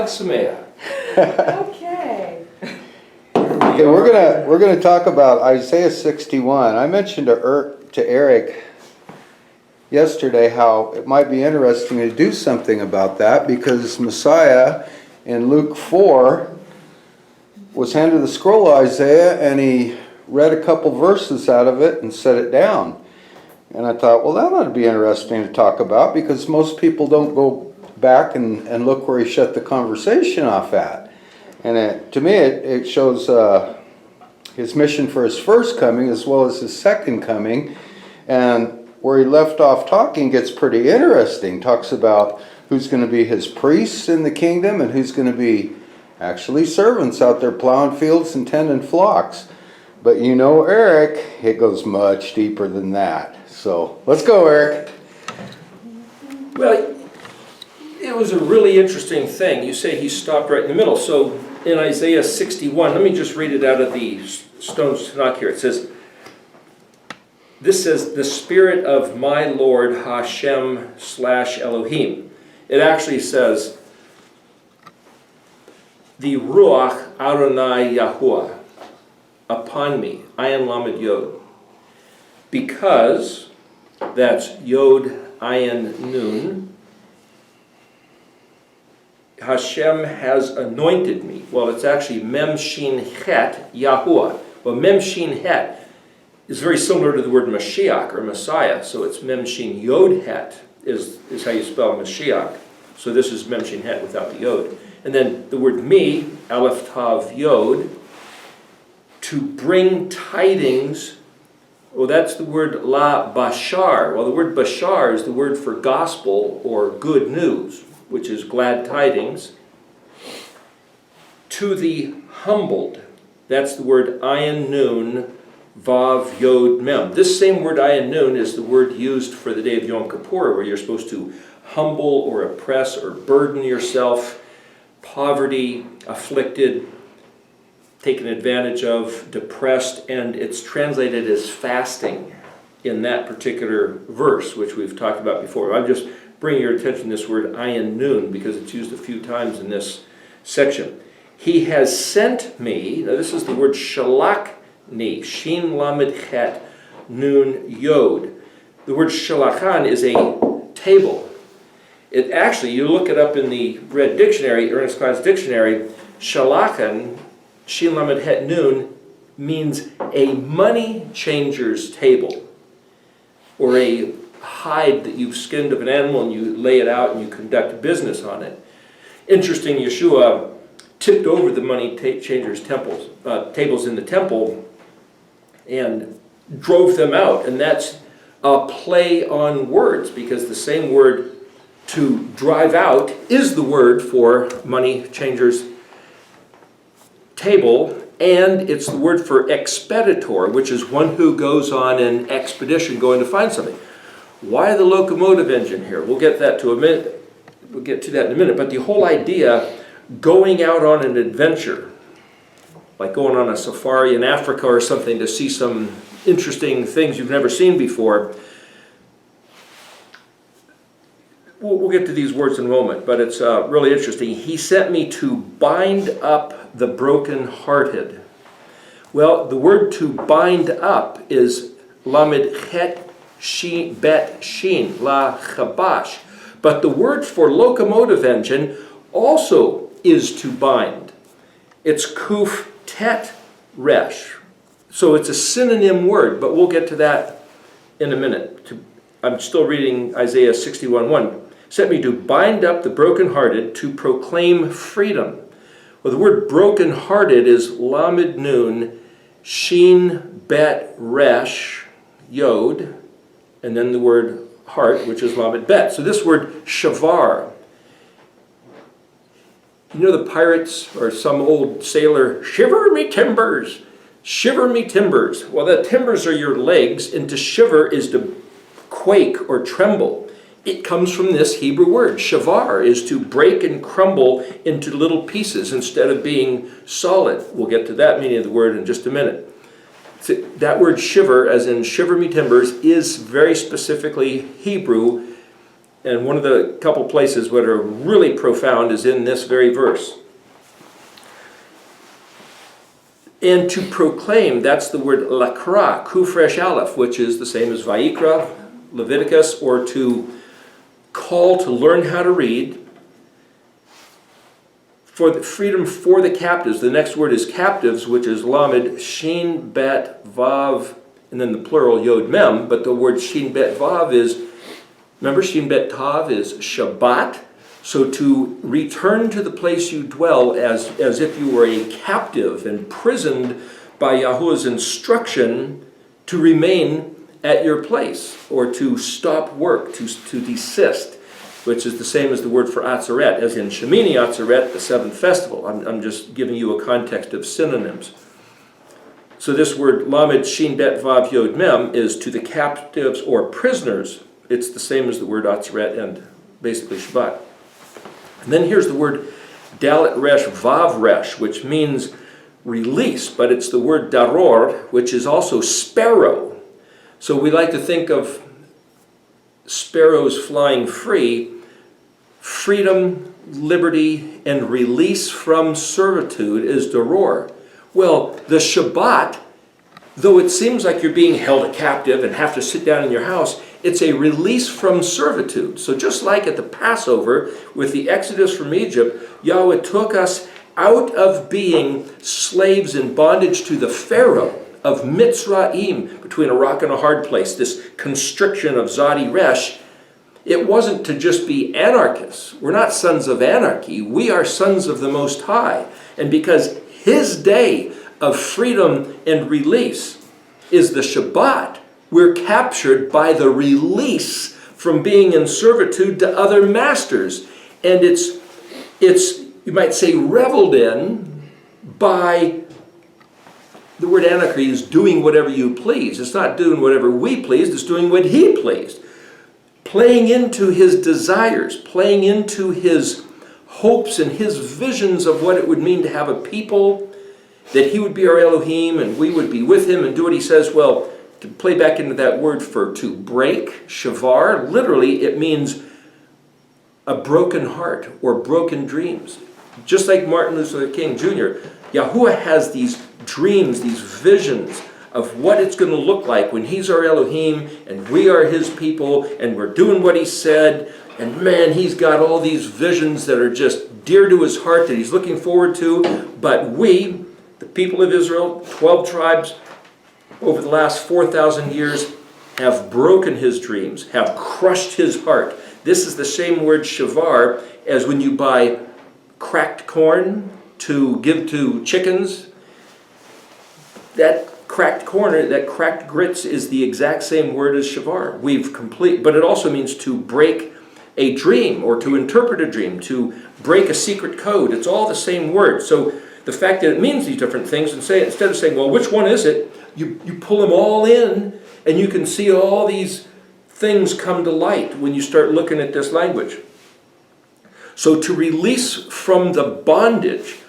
Sameach. Okay. Okay, we're gonna talk about Isaiah 61. I mentioned to Eric yesterday how it might be interesting to do something about that, because Messiah in Luke 4 was handed the scroll of Isaiah and he read a couple verses out of it and set it down. And I thought, well, that ought to be interesting to talk about, because most people don't go back and look where he shut the conversation off at. And to me, it shows his mission for his first coming as well as his second coming. And where he left off talking gets pretty interesting. Talks about who's going to be his priests in the kingdom and who's going to be actually servants out there plowing fields and tending flocks. But you know, Eric, it goes much deeper than that. So let's go, Eric. Well, it was a really interesting thing. You say he stopped right in the middle. So in Isaiah 61, let me just read it out of the Stone's Tanakh here. It says, this says, the Spirit of my Lord Hashem / Elohim. It actually says, the Ruach Adonai Yahuwah upon me, Ayin Lamed Yod. Because, that's Yod Ayin Nun, Hashem has anointed me. Well, it's actually Mem Shin Het Yahuwah. Well, Mem Shin Het is very similar to the word Mashiach or Messiah. So it's Mem Shin Yod Het is how you spell Mashiach. So this is Mem Shin Het without the Yod. And then the word me, Aleph Tav Yod, to bring tidings. Well, that's the word La Bashar. Well, the word Bashar is the word for gospel or good news, which is glad tidings. To the humbled. That's the word Ayin Nun Vav Yod Mem. This same word Ayin Nun is the word used for the day of Yom Kippur, where you're supposed to humble or oppress or burden yourself, poverty, afflicted, taken advantage of, depressed, and it's translated as fasting in that particular verse, which we've talked about before. I'm just bringing your attention to this word Ayin Nun because it's used a few times in this section. He has sent me, now this is the word shalachni, Shin Lamed Het Nun Yod. The word shalachan is a table. It actually, you look it up in the Red Dictionary, Ernest Klein's Dictionary, shalachan, Shin Lamed Het Nun, means a money changer's table, or a hide that you've skinned of an animal and you lay it out and you conduct business on it. Interesting, Yeshua tipped over the money changers' tables in the temple and drove them out. And that's a play on words, because the same word to drive out is the word for money changers' table, and it's the word for expeditor, which is one who goes on an expedition going to find something. Why the locomotive engine here? We'll get that to a minute. We'll get to that in a minute. But the whole idea, going out on an adventure, like going on a safari in Africa or something to see some interesting things you've never seen before. We'll get to these words in a moment, but it's really interesting. He sent me to bind up the brokenhearted. Well, the word to bind up is Lamed Het Shin Bet Shin La Chabash. But the word for locomotive engine also is to bind. It's Kuf Tet Resh. So it's a synonym word, but we'll get to that in a minute. I'm still reading Isaiah 61:1. Sent me to bind up the brokenhearted, to proclaim freedom. Well, the word brokenhearted is Lamed Nun Shin Bet Resh Yod, and then the word heart, which is Lamed Bet. So this word shavar. You know the pirates or some old sailor, shiver me timbers, shiver me timbers. Well, the timbers are your legs, and to shiver is to quake or tremble. It comes from this Hebrew word. Shavar is to break and crumble into little pieces instead of being solid. We'll get to that meaning of the word in just a minute. So that word shiver, as in shiver me timbers, is very specifically Hebrew. And one of the couple places that are really profound is in this very verse. And to proclaim, that's the word lakra, kuf resh aleph, which is the same as Vayikra, Leviticus, or to call to learn how to read. For the freedom for the captives. The next word is captives, which is lamed, shin, bet, vav, and then the plural yod mem. But the word shin, bet, vav is, remember, shin, bet, tav is Shabbat. So to return to the place you dwell as if you were a captive, imprisoned by Yahuwah's instruction to remain at your place, or to stop work, to desist, which is the same as the word for Atzeret, as in Shemini Atzeret, the seventh festival. I'm just giving you a context of synonyms. So this word lamed shin bet vav yod mem is to the captives or prisoners. It's the same as the word Atzeret and basically Shabbat. And then here's the word dalet resh vav resh, which means release, but it's the word daror, which is also sparrow. So we like to think of sparrows flying free. Freedom, liberty, and release from servitude is daror. Well, the Shabbat, though it seems like you're being held captive and have to sit down in your house, it's a release from servitude. So just like at the Passover, with the Exodus from Egypt, Yahweh took us out of being slaves in bondage to the Pharaoh of Mitzrayim, between a rock and a hard place, this constriction of Zadi Resh. It wasn't to just be anarchists. We're not sons of anarchy. We are sons of the Most High. And because His day of freedom and release is the Shabbat, we're captured by the release from being in servitude to other masters. And it's you might say, reveled in by, the word anarchy is doing whatever you please. It's not doing whatever we pleased, it's doing what He pleased. Playing into His desires, playing into His hopes and His visions of what it would mean to have a people, that He would be our Elohim and we would be with Him and do what He says. Well, to play back into that word for to break, shavar, literally it means a broken heart or broken dreams. Just like Martin Luther King Jr., Yahuwah has these dreams, these visions of what it's going to look like when He's our Elohim and we are His people and we're doing what He said. And man, He's got all these visions that are just dear to His heart that He's looking forward to. But we, the people of Israel, 12 tribes, over the last 4,000 years, have broken His dreams, have crushed His heart. This is the same word shavar as when you buy cracked corn to give to chickens. That cracked corn, that cracked grits is the exact same word as shavar. But it also means to break a dream or to interpret a dream, to break a secret code. It's all the same word. So the fact that it means these different things, and instead of saying, well, which one is it? You pull them all in, and you can see all these things come to light when you start looking at this language. So to release from the bondage,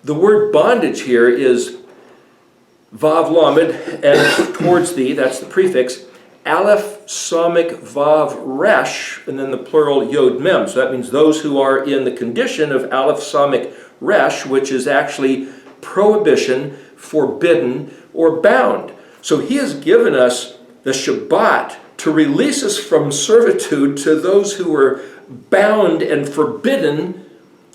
the word bondage here is vav lamed, and towards thee, that's the prefix, aleph samik vav resh, and then the plural yod mem. So that means those who are in the condition of aleph samik resh, which is actually prohibition, forbidden, or bound. So He has given us the Shabbat to release us from servitude to those who are bound and forbidden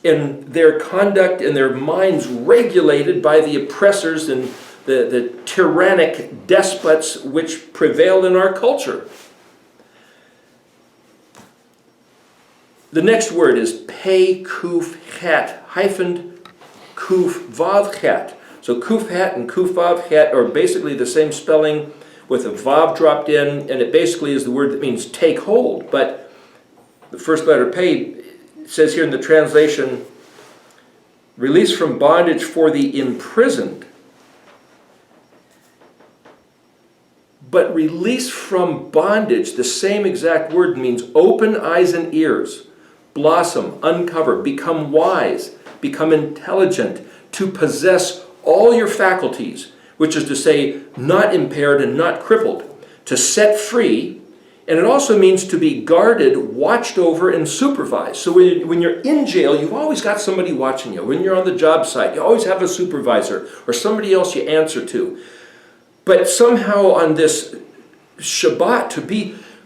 in their conduct and their minds regulated by the oppressors and the tyrannic despots which prevail in our culture. The next word is pei kuf het, hyphen kuf vav het. So kuf het and kuf vav het are basically the same spelling with a vav dropped in, and it basically is the word that means take hold. But the first letter pei says here in the translation, release from bondage for the imprisoned. But release from bondage, the same exact word, means open eyes and ears, blossom, uncover, become wise, become intelligent, to possess all your faculties, which is to say, not impaired and not crippled, to set free And it also means to be guarded, watched over, and supervised. So when you're in jail, you've always got somebody watching you. When you're on the job site, you always have a supervisor or somebody else you answer to. But somehow on this Shabbat,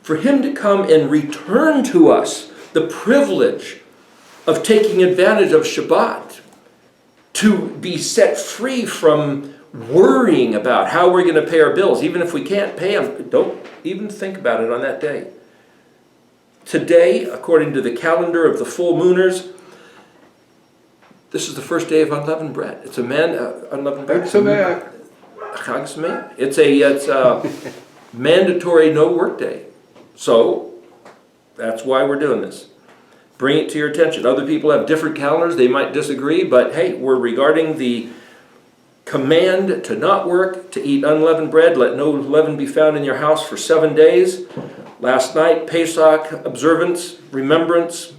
for him to come and return to us the privilege of taking advantage of Shabbat, to be set free from worrying about how we're going to pay our bills, even if we can't pay them. Don't even think about it on that day. Today, according to the calendar of the full mooners, this is the first day of unleavened bread. It's unleavened bread. Chag Sameach. It's a mandatory no work day. So that's why we're doing this. Bring it to your attention. Other people have different calendars. They might disagree, but hey, we're regarding the command to not work, to eat unleavened bread. Let no leaven be found in your house for 7 days. Last night, Pesach observance, remembrance,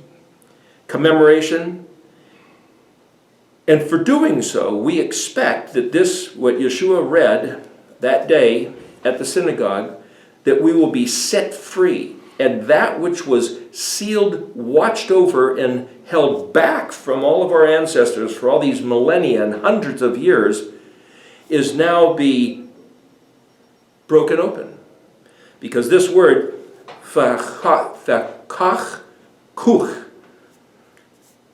commemoration. And for doing so, we expect that this, what Yeshua read that day at the synagogue, that we will be set free. And that which was sealed, watched over, and held back from all of our ancestors for all these millennia and hundreds of years is now be broken open. Because this word, fakach kuch,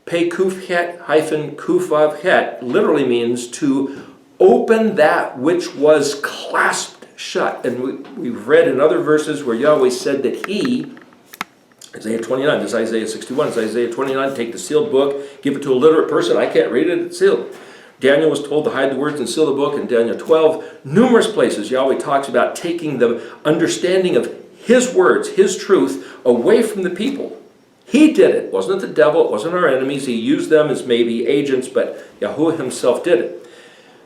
Pei kuf het hyphen kuf vav het, literally means to open that which was clasped shut. And we've read in other verses where Yahweh said that he, Isaiah 29, this is Isaiah 61, it's Isaiah 29, take the sealed book, give it to a literate person, I can't read it, it's sealed. Daniel was told to hide the words and seal the book in Daniel 12. Numerous places Yahweh talks about taking the understanding of his words, his truth, away from the people. He did it. It wasn't the devil, it wasn't our enemies. He used them as maybe agents, but Yahuwah himself did it.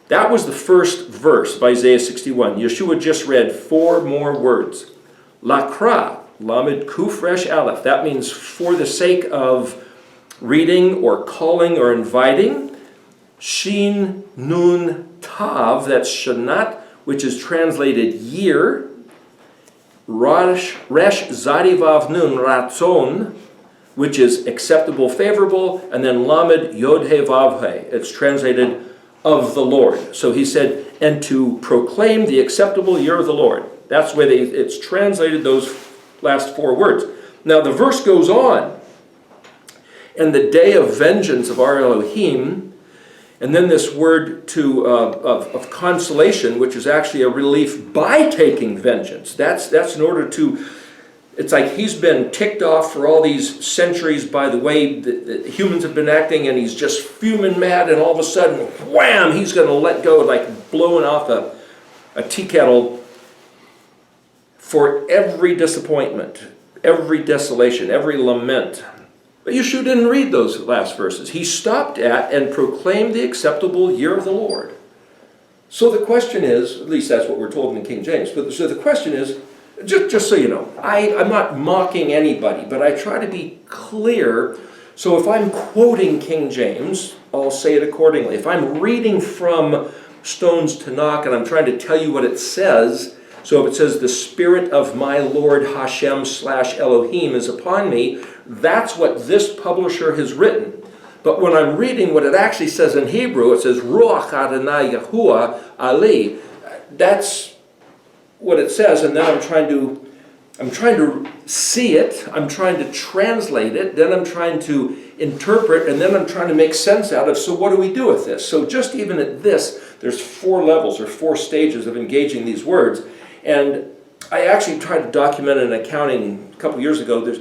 That was the first verse of Isaiah 61. Yeshua just read 4 more words. Lakra, Lamed Kuf Resh Aleph. That means for the sake of reading or calling or inviting. Shin Nun Tav, that's Shanat, which is translated year. Resh Zadivav Nun Ratzon, which is acceptable, favorable, and then Lamed Yod He Vav He. It's translated of the Lord. So he said, and to proclaim the acceptable year of the Lord. That's where it's translated those last 4 words. Now the verse goes on, and the day of vengeance of our Elohim. And then this word of consolation, which is actually a relief by taking vengeance. That's in order to, it's like he's been ticked off for all these centuries by the way that humans have been acting, and he's just fuming mad, and all of a sudden, wham, he's going to let go, like blowing off a tea kettle for every disappointment, every desolation, every lament. But Yeshua didn't read those last verses. He stopped at and proclaimed the acceptable year of the Lord. So the question is, at least that's what we're told in King James, but so the question is, just so you know, I'm not mocking anybody, but I try to be clear. So if I'm quoting King James, I'll say it accordingly. If I'm reading from Stone's Tanakh and I'm trying to tell you what it says, so if it says, the Spirit of my Lord Hashem / Elohim is upon me, that's what this publisher has written. But when I'm reading what it actually says in Hebrew, it says, Ruach Adonai Yahuwah Ali. That's what it says, and then I'm trying to see it, I'm trying to translate it, then I'm trying to interpret, and then I'm trying to make sense out of, so what do we do with this? So just even at this, there's 4 levels or 4 stages of engaging these words. And I actually tried to document an accounting a couple years ago. There's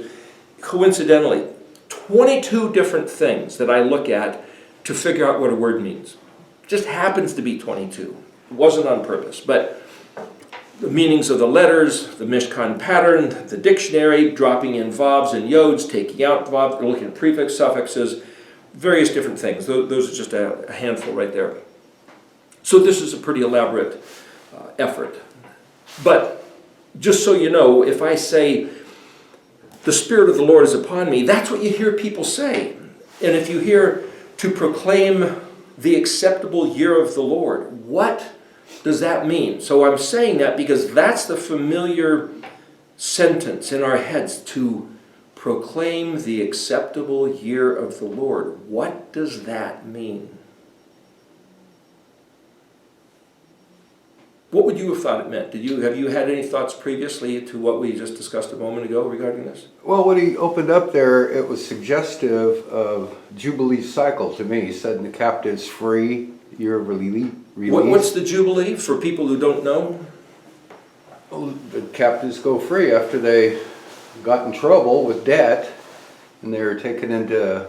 coincidentally 22 different things that I look at to figure out what a word means. It just happens to be 22. It wasn't on purpose, but the meanings of the letters, the Mishkan pattern, the dictionary, dropping in vavs and yods, taking out vavs, looking at prefix, suffixes, various different things. Those are just a handful right there. So this is a pretty elaborate effort. But just so you know, if I say, the Spirit of the Lord is upon me, that's what you hear people say. And if you hear, to proclaim the acceptable year of the Lord, what does that mean? So I'm saying that because that's the familiar sentence in our heads, to proclaim the acceptable year of the Lord. What does that mean? What would you have thought it meant? Have you had any thoughts previously to what we just discussed a moment ago regarding this? Well, when he opened up there, it was suggestive of Jubilee cycle to me, setting the captives free, year of release. What's the Jubilee for people who don't know? Well, the captives go free after they got in trouble with debt and they were taken into,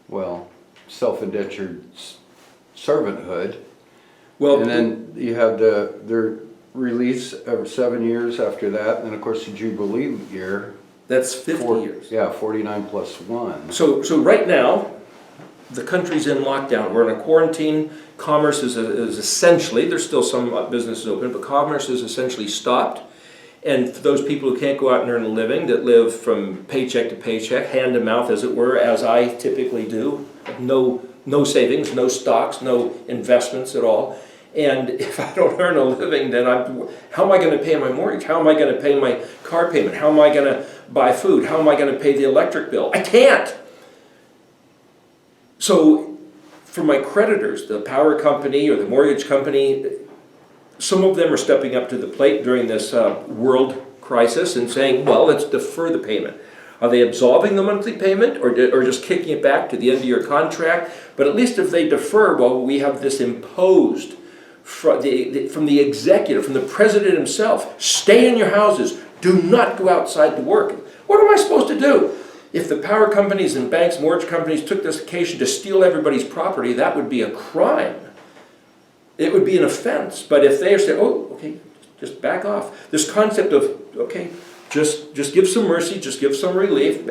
well, self-indentured servanthood. Well, And then you have their release every 7 years after that, and then of course the Jubilee year. that's 50 years. Yeah, 49 plus 1. So right now, the country's in lockdown. We're in a quarantine. Commerce is essentially, there's still some businesses open, but commerce is essentially stopped. And for those people who can't go out and earn a living, that live from paycheck to paycheck, hand to mouth as it were, as I typically do, no savings, no stocks, no investments at all. And if I don't earn a living, then how am I going to pay my mortgage? How am I going to pay my car payment? How am I going to buy food? How am I going to pay the electric bill? I can't. So for my creditors, the power company or the mortgage company, some of them are stepping up to the plate during this world crisis and saying, well, let's defer the payment. Are they absolving the monthly payment or just kicking it back to the end of your contract? But at least if they defer, well, we have this imposed from the executive, from the president himself, stay in your houses, do not go outside to work. What am I supposed to do? If the power companies and banks, mortgage companies took this occasion to steal everybody's property, that would be a crime. It would be an offense. But if they say, oh, okay, just back off. This concept of, okay, just give some mercy, just give some relief.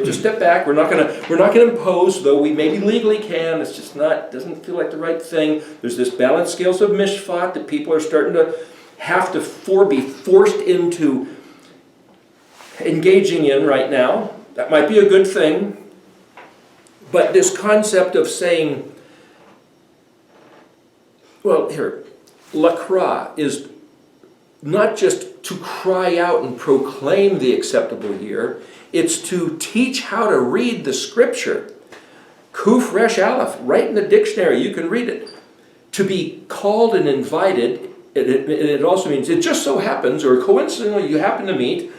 Just step back. We're not gonna impose, though we maybe legally can. It's just not, doesn't feel like the right thing. There's this balanced scales of mishpat that people are starting to have to be forced into engaging in right now. That might be a good thing. But this concept of saying, well, here, lakra is not just to cry out and proclaim the acceptable year, it's to teach how to read the scripture. Kuf Resh Aleph, right in the dictionary, you can read it. To be called and invited, it also means it just so happens, or coincidentally you happen to meet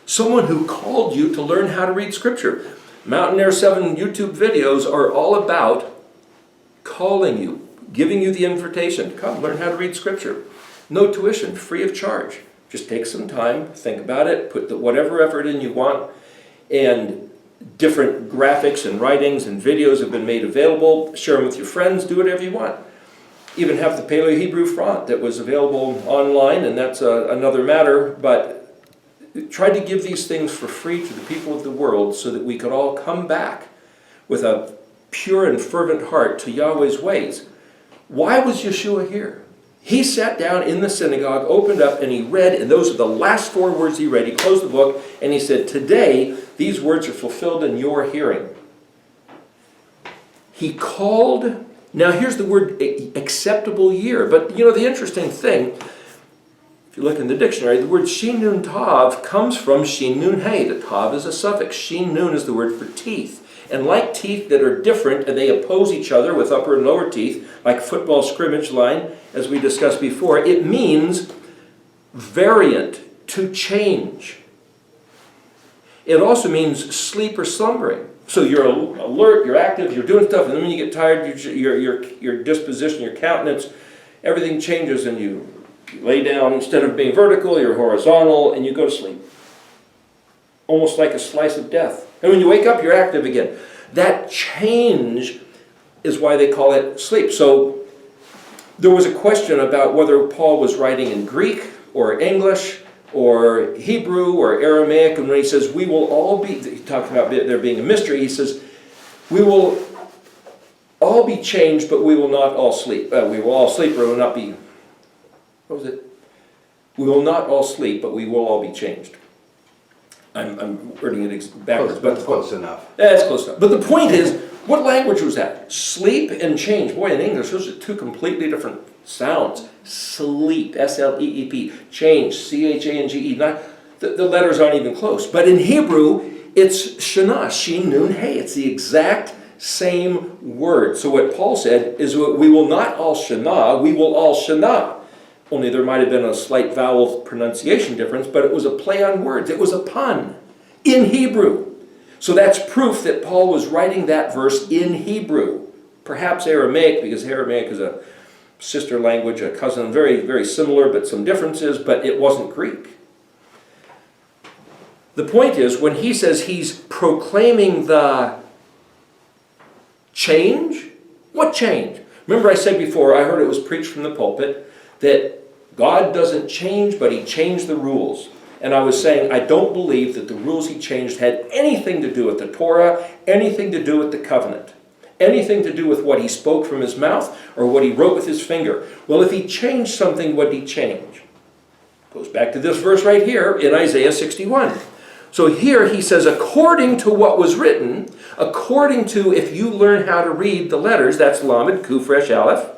someone who called you to learn how to read scripture. Mountain Air 7 YouTube videos are all about calling you, giving you the invitation, come learn how to read scripture. No tuition, free of charge. Just take some time, think about it, put whatever effort in you want, and different graphics and writings and videos have been made available. Share them with your friends, do whatever you want. Even have the Paleo-Hebrew font that was available online, and that's another matter, but try to give these things for free to the people of the world so that we could all come back with a pure and fervent heart to Yahweh's ways. Why was Yeshua here? He sat down in the synagogue, opened up, and he read, and those are the last 4 words he read. He closed the book, and he said, today, these words are fulfilled in your hearing. He called, now here's the word acceptable year, but you know the interesting thing, if you look in the dictionary, the word shin nun tav comes from shin nun hey. The tav is a suffix. Shin nun is the word for teeth. And like teeth that are different, and they oppose each other with upper and lower teeth, like football scrimmage line, as we discussed before, it means variant, to change. It also means sleep or slumbering. So you're alert, you're active, you're doing stuff, and then when you get tired, your disposition, your countenance, everything changes, and you lay down. Instead of being vertical, you're horizontal, and you go to sleep. Almost like a slice of death. And when you wake up, you're active again. That change is why they call it sleep. So there was a question about whether Paul was writing in Greek or English or Hebrew or Aramaic. And when he says, we will all be, he talked about there being a mystery, he says, we will all be changed, but we will not all sleep. We will all sleep, or we will not be, what was it? We will not all sleep, but we will all be changed. I'm wording it backwards. That's close enough. That's close enough. But the point is, what language was that? Sleep and change. Boy, in English, those are 2 completely different sounds. Sleep, S-L-E-E-P. Change, C-H-A-N-G-E. Not, the letters aren't even close. But in Hebrew, it's shana, shin, nun, hey. It's the exact same word. So what Paul said is we will not all shana, we will all shana. Only there might have been a slight vowel pronunciation difference, but it was a play on words. It was a pun in Hebrew. So that's proof that Paul was writing that verse in Hebrew. Perhaps Aramaic, because Aramaic is a sister language, a cousin, very, very similar, but some differences, but it wasn't Greek. The point is, when he says he's proclaiming the change, what change? Remember I said before, I heard it was preached from the pulpit, that God doesn't change, but he changed the rules. And I was saying, I don't believe that the rules he changed had anything to do with the Torah, anything to do with the covenant, anything to do with what he spoke from his mouth or what he wrote with his finger. Well, if he changed something, what did he change? Goes back to this verse right here in Isaiah 61. So here he says, according to what was written, according to, if you learn how to read the letters, that's Lamed, Kuf, Resh, Aleph.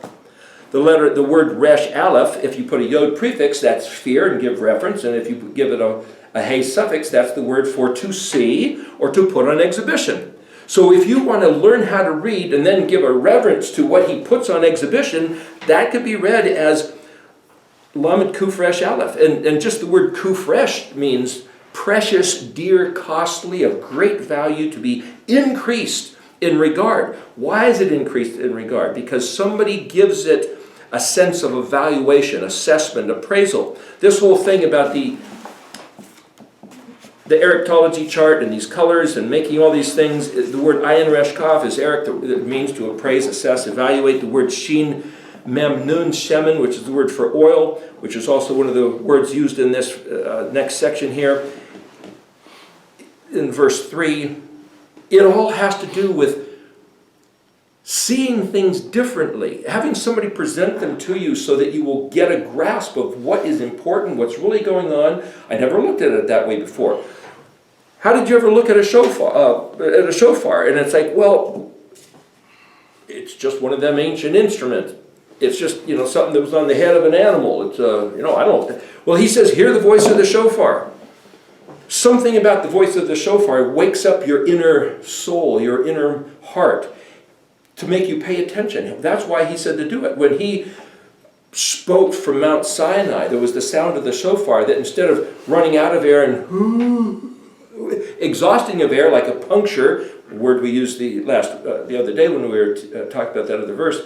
The word Resh, Aleph, if you put a Yod prefix, that's fear and give reference. And if you give it a Hey suffix, that's the word for to see or to put on exhibition. So if you want to learn how to read and then give a reverence to what he puts on exhibition, that could be read as Lamed, Kuf, Resh, Aleph. And just the word Kuf, Resh means precious, dear, costly, of great value, to be increased in regard. Why is it increased in regard? Because somebody gives it a sense of evaluation, assessment, appraisal. This whole thing about the Erichtology chart and these colors and making all these things, the word ayin resh kaf is Eric, it means to appraise, assess, evaluate. The word shin mem nun shemen, which is the word for oil, which is also one of the words used in this next section here. In verse 3, it all has to do with seeing things differently, having somebody present them to you so that you will get a grasp of what is important, what's really going on. I never looked at it that way before. How did you ever look at a shofar? And it's like, well, it's just one of them ancient instruments. It's just, something that was on the head of an animal. It's, I don't. Well, he says, hear the voice of the shofar. Something about the voice of the shofar wakes up your inner soul, your inner heart, to make you pay attention. That's why he said to do it. When he spoke from Mount Sinai, there was the sound of the shofar that instead of running out of air and exhausting of air like a puncture, a word we used the other day when we were talking about that other verse,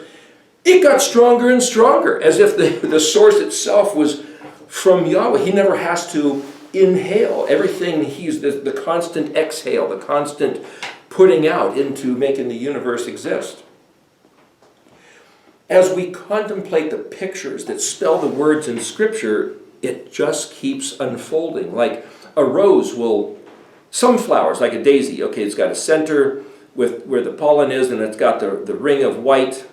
it got stronger and stronger, as if the source itself was from Yahweh. He never has to inhale. Everything, he's the constant exhale, the constant putting out into making the universe exist. As we contemplate the pictures that spell the words in Scripture, it just keeps unfolding. Like a rose some flowers, like a daisy, okay, it's got a center with where the pollen is, and it's got the ring of white.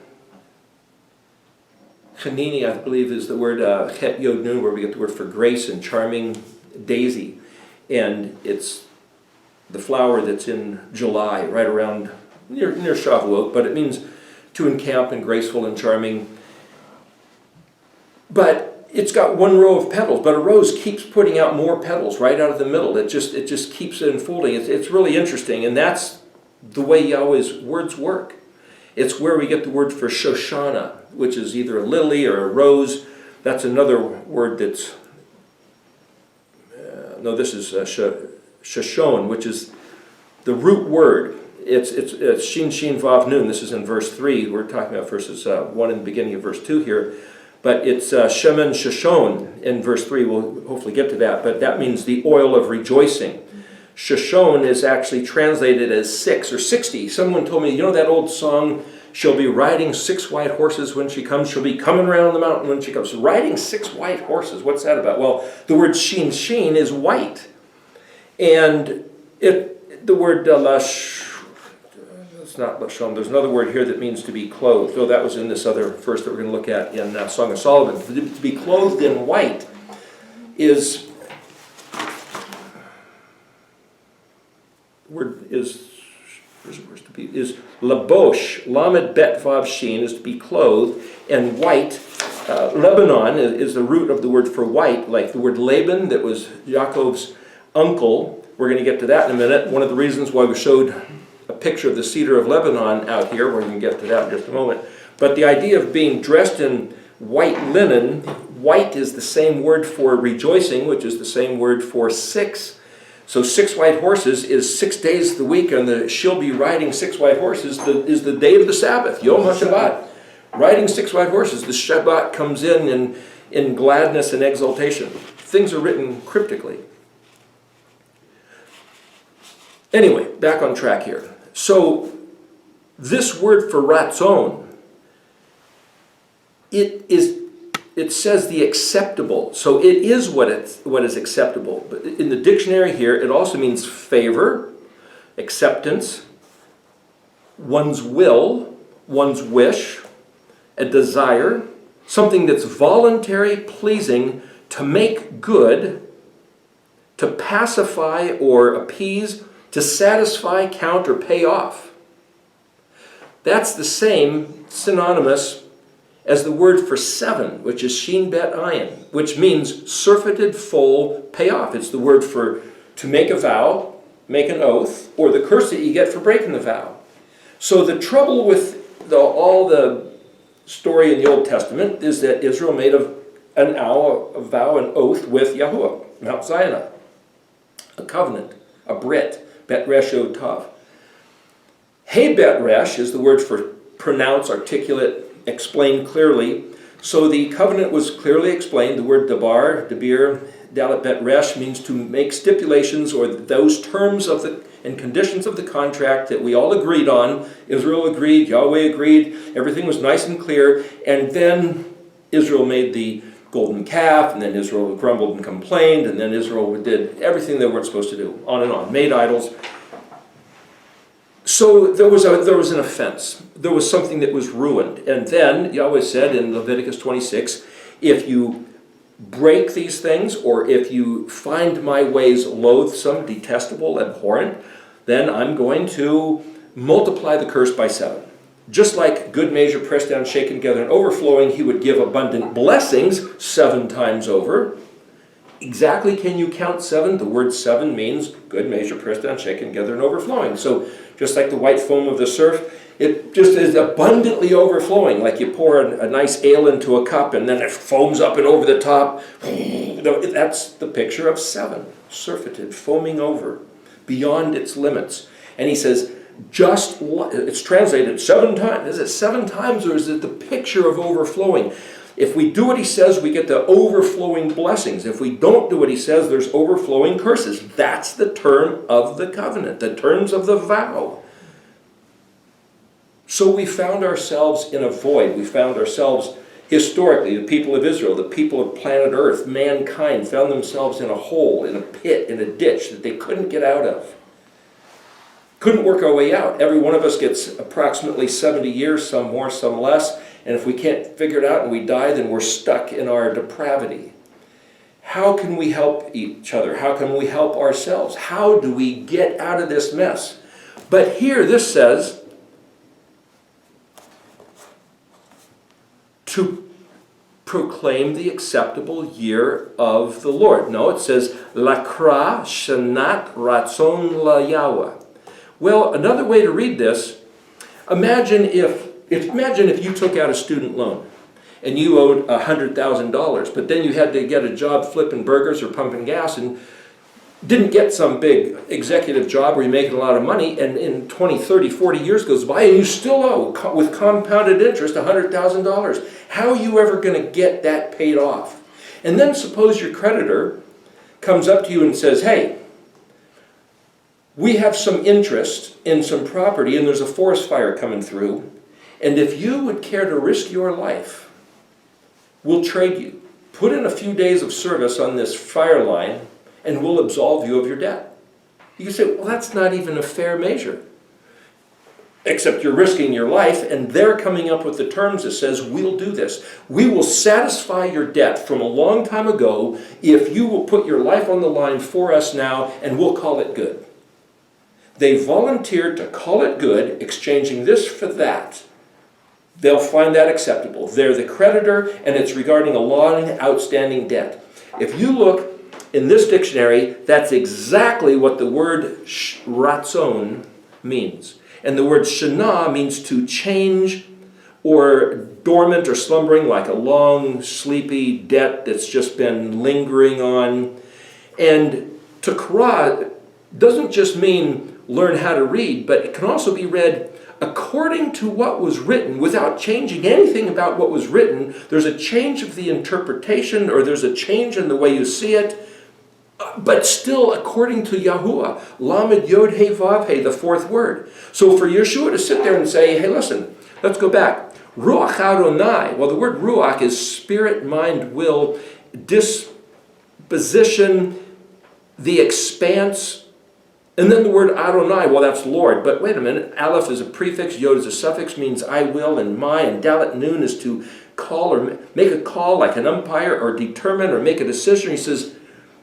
Chanini, I believe, is the word het yod nun, where we get the word for grace and charming daisy. And it's the flower that's in July, right around near Shavuot, but it means to encamp and graceful and charming. But it's got one row of petals, but a rose keeps putting out more petals right out of the middle. It just keeps unfolding. It's really interesting, and that's the way Yahweh's words work. It's where we get the word for Shoshana, which is either a lily or a rose. That's another word that's this is Shoshon, which is the root word. It's Shin Shin Vav Nun. This is in verse 3. We're talking about verses 1 and the beginning of verse 2 here. But it's Shemen Shoshon in verse 3. We'll hopefully get to that. But that means the oil of rejoicing. Shoshon is actually translated as 6 or 60. Someone told me, that old song, she'll be riding 6 white horses when she comes. She'll be coming around the mountain when she comes. Riding 6 white horses, what's that about? Well, the word shin shin is white. And the word it's not lashon. There's another word here that means to be clothed. So that was in this other verse that we're going to look at in Song of Solomon. To be clothed in white is labosh, lamed bet vav shin, is to be clothed, and white Lebanon is the root of the word for white, like the word Laban that was Yaakov's uncle. We're going to get to that in a minute. One of the reasons why we showed a picture of the cedar of Lebanon out here, we're going to get to that in just a moment. But the idea of being dressed in white linen, white is the same word for rejoicing, which is the same word for 6. So 6 white horses is 6 days of the week, and she'll be riding 6 white horses is the day of the Sabbath, Yom HaShabbat. Riding 6 white horses, the Shabbat comes in gladness and exultation. Things are written cryptically. Anyway, back on track here. So this word for ratzon, it says the acceptable. So it is what is acceptable. But in the dictionary here, it also means favor, acceptance, one's will, one's wish, a desire, something that's voluntary, pleasing, to make good, to pacify or appease, to satisfy, count, or pay off. That's the same synonymous as the word for 7, which is shin bet ayin, which means surfeited, full, pay off. It's the word for to make a vow, make an oath, or the curse that you get for breaking the vow. So the trouble with all the story in the Old Testament is that Israel made a vow, an oath with Yahuwah, Mount Sinai, a covenant, a brit, bet resh yod tav. Hey bet resh is the word for pronounce, articulate, explain clearly. So the covenant was clearly explained. The word dabar, dabir, dalet bet resh means to make stipulations or those terms of and conditions of the contract that we all agreed on. Israel agreed, Yahweh agreed, everything was nice and clear, and then Israel made the golden calf, and then Israel grumbled and complained, and then Israel did everything they weren't supposed to do, on and on, made idols. So there was an offense. There was something that was ruined. And then Yahweh said in Leviticus 26, if you break these things, or if you find my ways loathsome, detestable, abhorrent, then I'm going to multiply the curse by 7. Just like good measure, pressed down, shaken together, and overflowing, he would give abundant blessings 7 times over. Exactly can you count 7? The word 7 means good measure, pressed down, shaken together, and overflowing. So just like the white foam of the surf, it just is abundantly overflowing, like you pour a nice ale into a cup and then it foams up and over the top. That's the picture of 7, surfeited, foaming over, beyond its limits. And he says, it's translated 7 times. Is it 7 times, or is it the picture of overflowing? If we do what he says, we get the overflowing blessings. If we don't do what he says, there's overflowing curses. That's the term of the covenant, the terms of the vow. So we found ourselves in a void. We found ourselves historically, the people of Israel, the people of planet Earth, mankind found themselves in a hole, in a pit, in a ditch that they couldn't get out of. Couldn't work our way out. Every one of us gets approximately 70 years, some more, some less. And if we can't figure it out and we die, then we're stuck in our depravity. How can we help each other? How can we help ourselves? How do we get out of this mess? But here this says, to proclaim the acceptable year of the Lord. No, it says, Lakra Shanat Ratzon La Yahweh. Well, another way to read this, imagine if you took out a student loan and you owed $100,000, but then you had to get a job flipping burgers or pumping gas and didn't get some big executive job where you're making a lot of money, and in 20, 30, 40 years goes by and you still owe, with compounded interest, $100,000. How are you ever going to get that paid off? And then suppose your creditor comes up to you and says, hey, we have some interest in some property and there's a forest fire coming through, and if you would care to risk your life, we'll trade you. Put in a few days of service on this fire line and we'll absolve you of your debt. You can say, well, that's not even a fair measure. Except you're risking your life, and they're coming up with the terms that says, we'll do this. We will satisfy your debt from a long time ago if you will put your life on the line for us now, and we'll call it good. They volunteered to call it good, exchanging this for that. they'll find that acceptable. They're the creditor, and it's regarding a long outstanding debt. If you look in this dictionary, that's exactly what the word ratzon means. And the word shana means to change or dormant or slumbering, like a long, sleepy debt that's just been lingering on. And takra doesn't just mean learn how to read, but it can also be read according to what was written, without changing anything about what was written. There's a change of the interpretation, or there's a change in the way you see it, but still according to Yahuwah. Lamed Yod He Vav He, the fourth word. So for Yeshua to sit there and say, hey, listen, let's go back. Ruach Adonai. Well, the word Ruach is spirit, mind, will, disposition, the expanse. And then the word Adonai, well, that's Lord. But wait a minute, Aleph is a prefix, Yod is a suffix, means I will, and my, and Dalet Nun is to call or make a call like an umpire, or determine or make a decision. He says,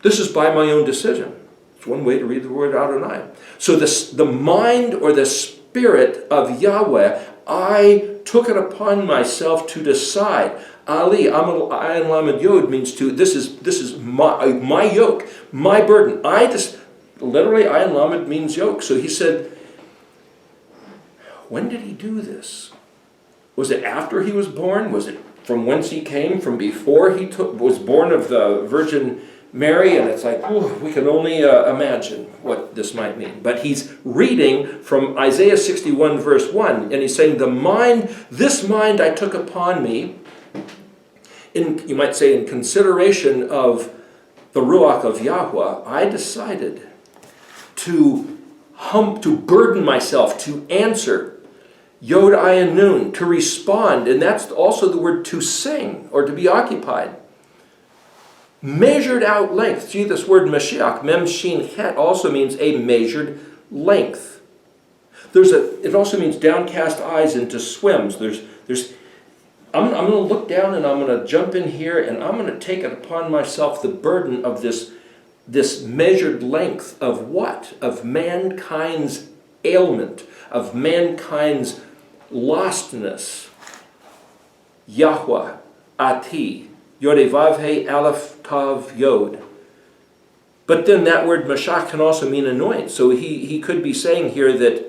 this is by my own decision. It's one way to read the word Adonai. So the mind or the spirit of Yahweh, I took it upon myself to decide. Ali, Amal Ayin Lamed Yod means to, this is my yoke, my burden. Literally, Ayin Lamed means yoke. So he said, when did he do this? Was it after he was born? Was it from whence he came? From before he was born of the Virgin Mary? And it's like, we can only imagine what this might mean. But he's reading from Isaiah 61 verse 1, and he's saying, this mind I took upon me, you might say in consideration of the Ruach of Yahweh, I decided to burden myself, to answer, Yod Ayin Nun, to respond, and that's also the word to sing, or to be occupied. Measured out length. See, this word Mashiach, Mem Shin Het, also means a measured length. It also means downcast eyes and to swim. I'm going to look down and I'm going to jump in here and I'm going to take it upon myself the burden of this measured length of what? Of mankind's ailment, of mankind's lostness. Yahweh, Ati, Yod Vav He Aleph Tav Yod. But then that word Mashach can also mean anoint. So he could be saying here that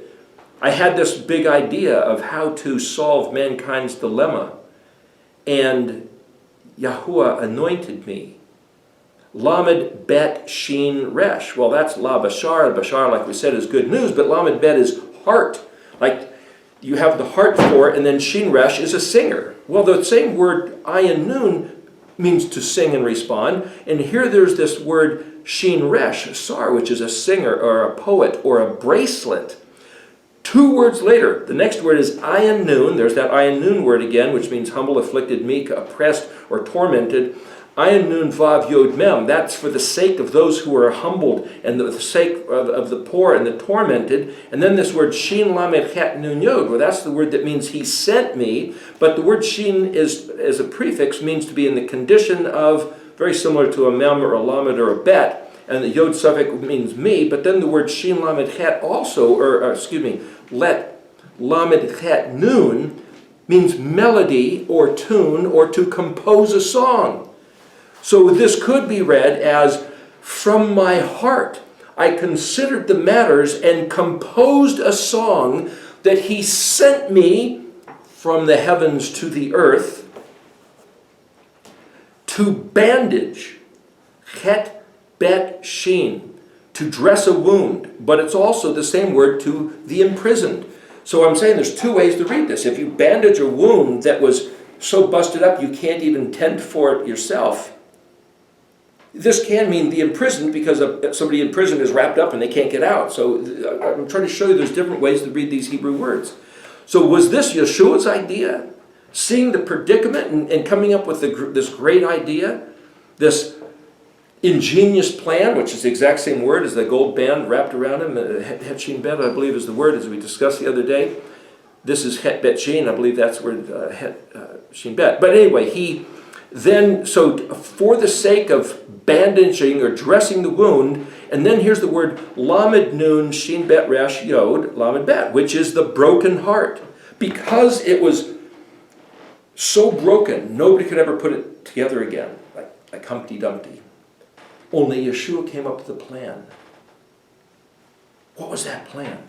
I had this big idea of how to solve mankind's dilemma, and Yahuwah anointed me. Lamed Bet Shin Resh. Well, that's La Bashar. Bashar, like we said, is good news, but Lamed Bet is heart. Like you have the heart for it, and then Shin Resh is a singer. Well, the same word Ayin Nun means to sing and respond, and here there's this word Shin Resh, Sar, which is a singer or a poet or a bracelet. 2 words later, the next word is Ayin Nun. There's that Ayin Nun word again, which means humble, afflicted, meek, oppressed, or tormented. Ayin Nun Vav Yod Mem. That's for the sake of those who are humbled, and the sake of the poor and the tormented. And then this word Shin Lamed Het Nun Yod. Well, that's the word that means he sent me. But the word Shin as a prefix means to be in the condition of, very similar to a Mem or a Lamed or a Bet. And the Yod suffix means me. But then the word Shin Lamed Het also, Let Lamed Het Nun means melody or tune or to compose a song. So this could be read as, from my heart I considered the matters and composed a song that he sent me from the heavens to the earth to bandage, Het Bet Shin, to dress a wound, but it's also the same word to the imprisoned. So I'm saying there's 2 ways to read this. If you bandage a wound that was so busted up you can't even tend for it yourself, this can mean the imprisoned, because somebody in prison is wrapped up and they can't get out. So I'm trying to show you there's different ways to read these Hebrew words. So was this Yeshua's idea? Seeing the predicament and coming up with this great idea? This ingenious plan, which is the exact same word as the gold band wrapped around him. Het Shin Bet, I believe, is the word, as we discussed the other day. This is Het Bet Shin. I believe that's where Het Shin Bet. But anyway, so for the sake of bandaging or dressing the wound, and then here's the word Lamed Nun Shin Bet Resh Yod Lamed Bet, which is the broken heart. Because it was So broken, nobody could ever put it together again, like Humpty Dumpty. Only Yeshua came up with a plan. What was that plan?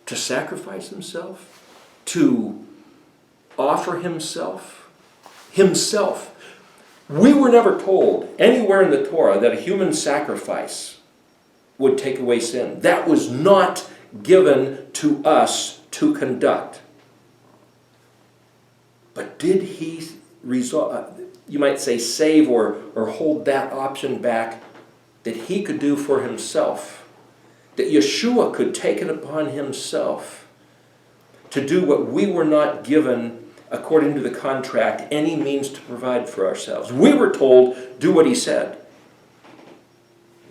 To sacrifice himself? To offer himself? Himself. We were never told anywhere in the Torah that a human sacrifice would take away sin. That was not given to us to conduct. But did he resolve, you might say save or hold that option back that he could do for himself? That Yeshua could take it upon himself to do what we were not given according to the contract any means to provide for ourselves. We were told, do what he said.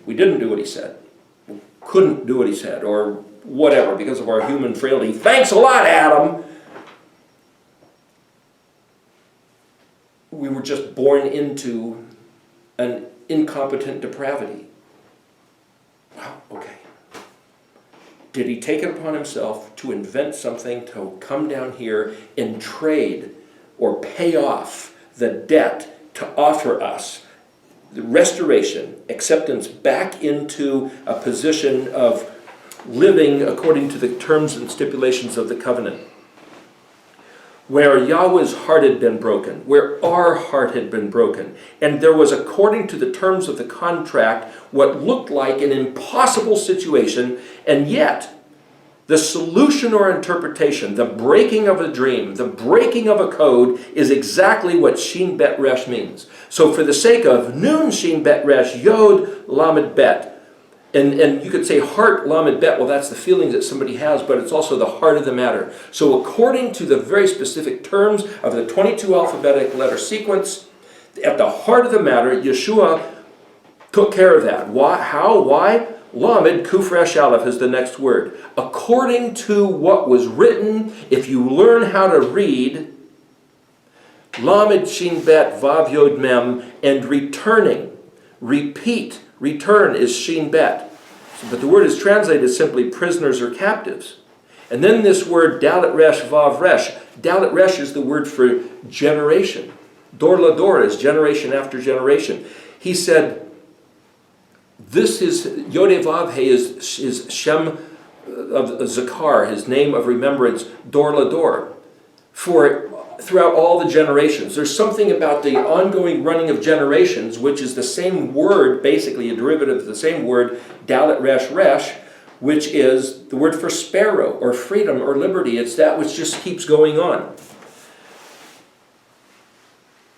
We didn't do what he said. We couldn't do what he said, or whatever, because of our human frailty. Thanks a lot, Adam! We were just born into an incompetent depravity. Wow, okay. Did he take it upon himself to invent something to come down here and trade or pay off the debt to offer us the restoration, acceptance back into a position of living according to the terms and stipulations of the covenant? Where Yahweh's heart had been broken, where our heart had been broken, and there was, according to the terms of the contract, what looked like an impossible situation, and yet the solution or interpretation, the breaking of a dream, the breaking of a code, is exactly what Shin Bet Resh means. So for the sake of Nun Shin Bet Resh Yod Lamed Bet, and you could say heart Lamed Bet, well, that's the feelings that somebody has, but it's also the heart of the matter. So according to the very specific terms of the 22 alphabetic letter sequence, at the heart of the matter, Yeshua took care of that. Why? How? Why? Lamed Kuf Resh Aleph is the next word. According to what was written, if you learn how to read, Lamed Shin Bet Vav Yod Mem, and returning, repeat, return is Shin Bet. But the word is translated simply prisoners or captives. And then this word Dalet Resh Vav Resh. Dalet Resh is the word for generation. Dor la Dor is generation after generation. He said, this is, Yodeh Vav He is Shem of Zakar, his name of remembrance, Dor la Dor. For throughout all the generations. There's something about the ongoing running of generations, which is the same word, basically a derivative of the same word, Dalet Resh Resh, which is the word for sparrow or freedom or liberty. It's that which just keeps going on.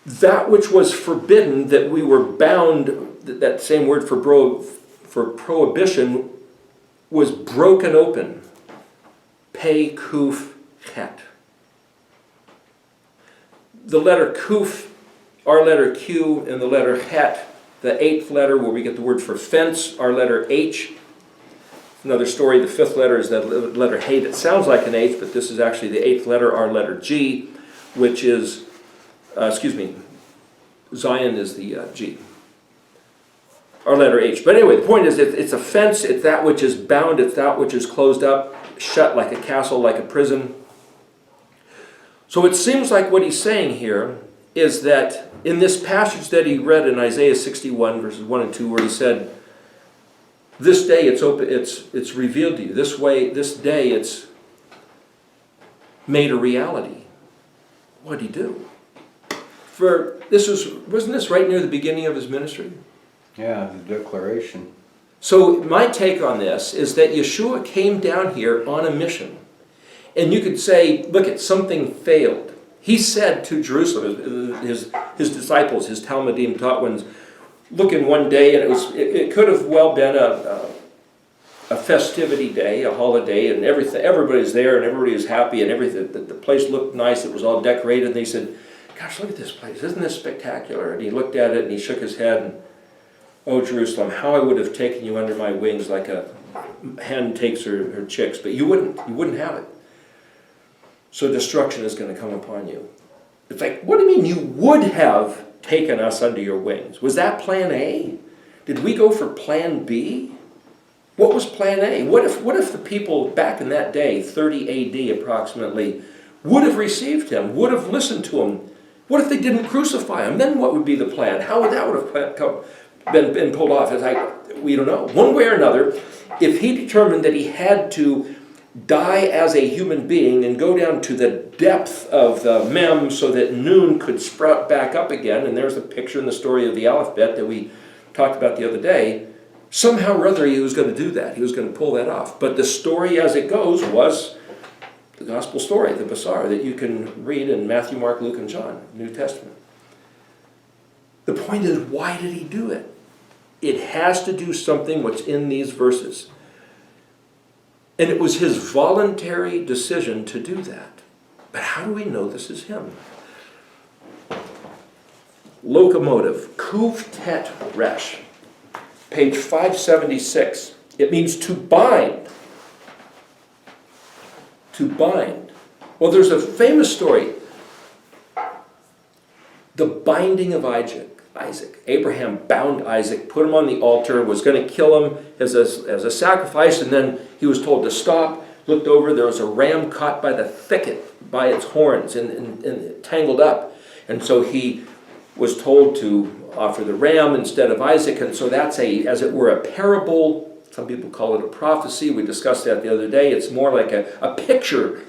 That which was forbidden, that we were bound, that same word for prohibition, was broken open. Pei Kuf Chet. The letter Kuf, our letter Q, and the letter Het, the eighth letter where we get the word for fence, our letter H. Another story, the fifth letter is that letter Hey that sounds like an H, but this is actually the eighth letter, our letter G, which is, Zion is the G. Our letter H. But anyway, the point is it's a fence, it's that which is bound, it's that which is closed up, shut like a castle, like a prison. So it seems like what he's saying here is that in this passage that he read in Isaiah 61, verses 1 and 2, where he said, this day it's open, it's revealed to you. This way, this day it's made a reality. What did he do? Wasn't this right near the beginning of his ministry? Yeah, the declaration. So my take on this is that Yeshua came down here on a mission. And you could say, look, something failed. He said to Jerusalem, his disciples, his Talmudim taught ones, look, in one day, and it could have well been a festivity day, a holiday, and everybody's there, and everybody was happy, and everything. The place looked nice. It was all decorated. And they said, gosh, look at this place. Isn't this spectacular? And he looked at it, and he shook his head, and, oh, Jerusalem, how I would have taken you under my wings like a hen takes her chicks. But you wouldn't have it. So destruction is going to come upon you. It's like, what do you mean you would have taken us under your wings? Was that plan A? Did we go for plan B? What was plan A? What if the people back in that day, 30 AD approximately, would have received him, would have listened to him. What if they didn't crucify him? Then what would be the plan? How would that have been pulled off? We don't know. One way or another, if he determined that he had to die as a human being and go down to the depth of the mem so that Nun could sprout back up again, and there's a picture in the story of the alphabet that we talked about the other day, somehow or other he was going to do that. He was going to pull that off. But the story as it goes was the gospel story, the Basar, that you can read in Matthew, Mark, Luke, and John, New Testament. The point is, why did he do it? It has to do something what's in these verses. And it was his voluntary decision to do that. But how do we know this is him? Locomotive, Kuv Tet Resh, page 576. It means to bind. To bind. Well, there's a famous story. The binding of Isaac. Abraham bound Isaac, put him on the altar, was going to kill him as a sacrifice, and then he was told to stop, looked over, there was a ram caught by the thicket, by its horns, and tangled up. And so he was told to offer the ram instead of Isaac, and so that's as it were, a parable. Some people call it a prophecy. We discussed that the other day. It's more like a picture,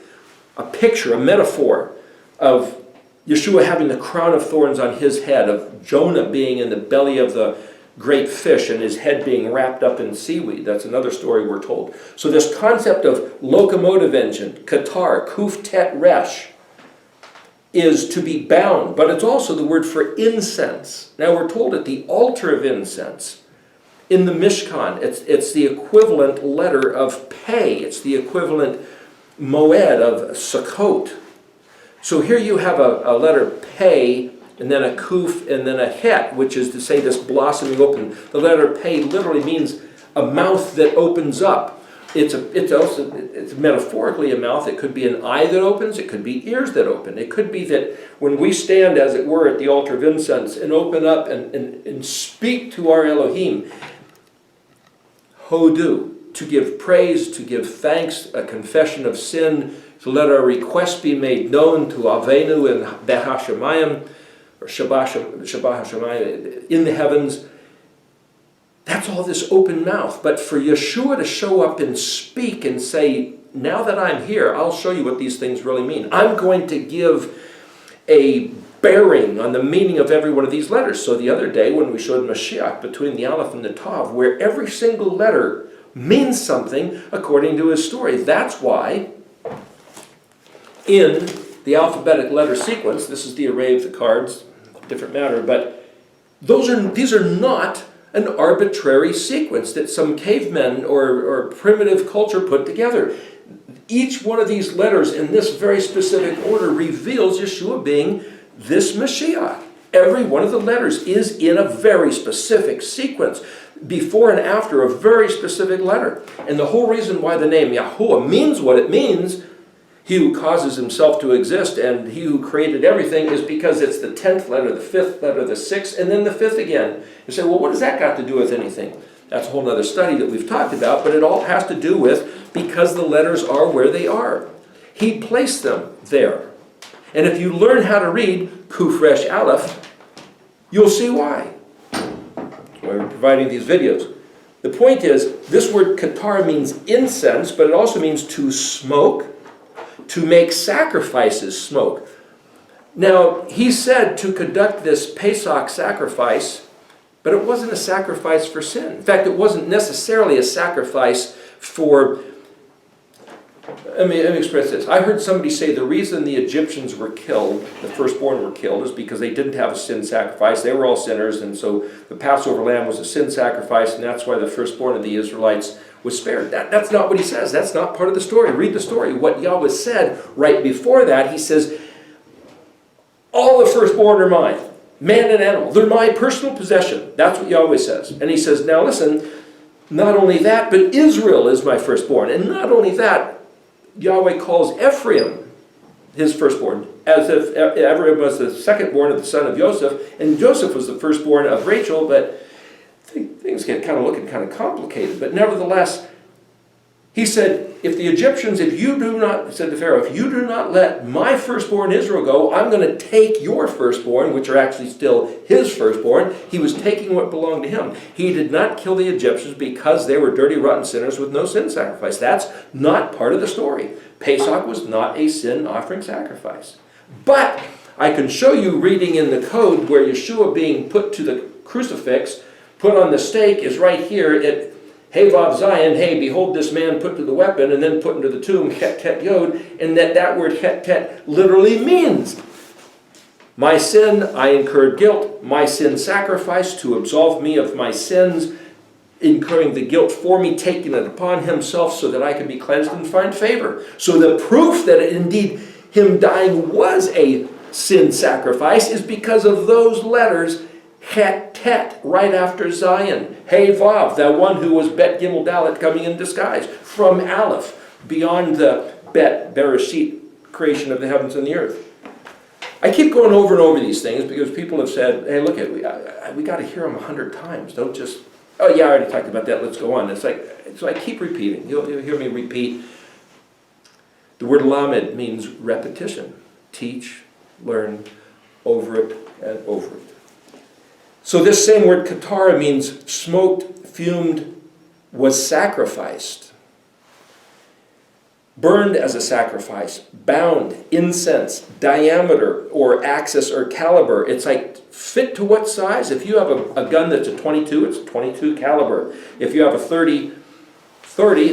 a metaphor of Yeshua having the crown of thorns on his head, of Jonah being in the belly of the great fish and his head being wrapped up in seaweed. That's another story we're told. So this concept of locomotive engine, Qatar, Kuf Tet Resh, is to be bound, but it's also the word for incense. Now we're told at the altar of incense, in the Mishkan, it's the equivalent letter of Pei. It's the equivalent Moed of Sukkot. So here you have a letter Pei, and then a Kuf, and then a Het, which is to say this blossoming open. The letter Pei literally means a mouth that opens up. It's metaphorically a mouth. It could be an eye that opens. It could be ears that open. It could be that when we stand, as it were, at the altar of incense and open up and speak to our Elohim, Hodu, to give praise, to give thanks, a confession of sin, to let our requests be made known to Avenu and Behashemayim, or Shabbat Hashemayim, in the heavens. That's all this open mouth. But for Yeshua to show up and speak and say, now that I'm here, I'll show you what these things really mean. I'm going to give a bearing on the meaning of every one of these letters. So the other day when we showed Mashiach between the Aleph and the Tav, where every single letter means something according to his story. That's why in the alphabetic letter sequence, this is the array of the cards, different matter, but these are not an arbitrary sequence that some cavemen or primitive culture put together. Each one of these letters in this very specific order reveals Yeshua being this Mashiach. Every one of the letters is in a very specific sequence, before and after a very specific letter. And the whole reason why the name Yahuwah means what it means, he who causes himself to exist and he who created everything, is because it's the 10th letter, the 5th letter, the 6th, and then the 5th again. You say, well, what does that got to do with anything? That's a whole other study that we've talked about, but it all has to do with because the letters are where they are. He placed them there. And if you learn how to read Kuf Resh Aleph, you'll see why. That's why we're providing these videos. The point is, this word Qatar means incense, but it also means to smoke, to make sacrifices smoke. Now, he said to conduct this Pesach sacrifice, but it wasn't a sacrifice for sin. In fact, it wasn't necessarily a sacrifice for... Let me express this. I heard somebody say the reason the Egyptians were killed, the firstborn were killed, is because they didn't have a sin sacrifice. They were all sinners, and so the Passover lamb was a sin sacrifice, and that's why the firstborn of the Israelites was spared. That's not what he says. That's not part of the story. Read the story. What Yahweh said right before that, he says, all the firstborn are mine, man and animal. They're my personal possession. That's what Yahweh says. And he says, now listen, not only that, but Israel is my firstborn. And not only that, Yahweh calls Ephraim his firstborn, as if Ephraim was the secondborn of the son of Joseph, and Joseph was the firstborn of Rachel, but things get kind of looking kind of complicated. But nevertheless, He said, if the Egyptians, if you do not, said to Pharaoh, if you do not let my firstborn Israel go, I'm going to take your firstborn, which are actually still his firstborn. He was taking what belonged to him. He did not kill the Egyptians because they were dirty, rotten sinners with no sin sacrifice. That's not part of the story. Pesach was not a sin offering sacrifice. But I can show you reading in the code where Yeshua being put to the crucifix, put on the stake, is right here at Hey Vav Zion, hey, behold this man put to the weapon and then put into the tomb, Het Tet Yod, and that word Het Tet literally means, my sin, I incurred guilt, my sin sacrifice to absolve me of my sins, incurring the guilt for me, taking it upon himself so that I could be cleansed and find favor. So the proof that indeed him dying was a sin sacrifice is because of those letters, Het Tet, right after Zion. Hey Vav, that one who was Bet Gimel Dalet coming in disguise from Aleph, beyond the Bet Bereshit, creation of the heavens and the earth. I keep going over and over these things because people have said, hey, look, we got to hear them 100 times. Don't just, oh yeah, I already talked about that, let's go on. It's like, so I keep repeating. You'll hear me repeat. The word lamed means repetition. Teach, learn, over it and over it. So this same word katara means smoked, fumed, was sacrificed. Burned as a sacrifice, bound, incense, diameter or axis or caliber. It's like fit to what size? If you have a gun that's a 22, it's a 22 caliber. If you have a 30,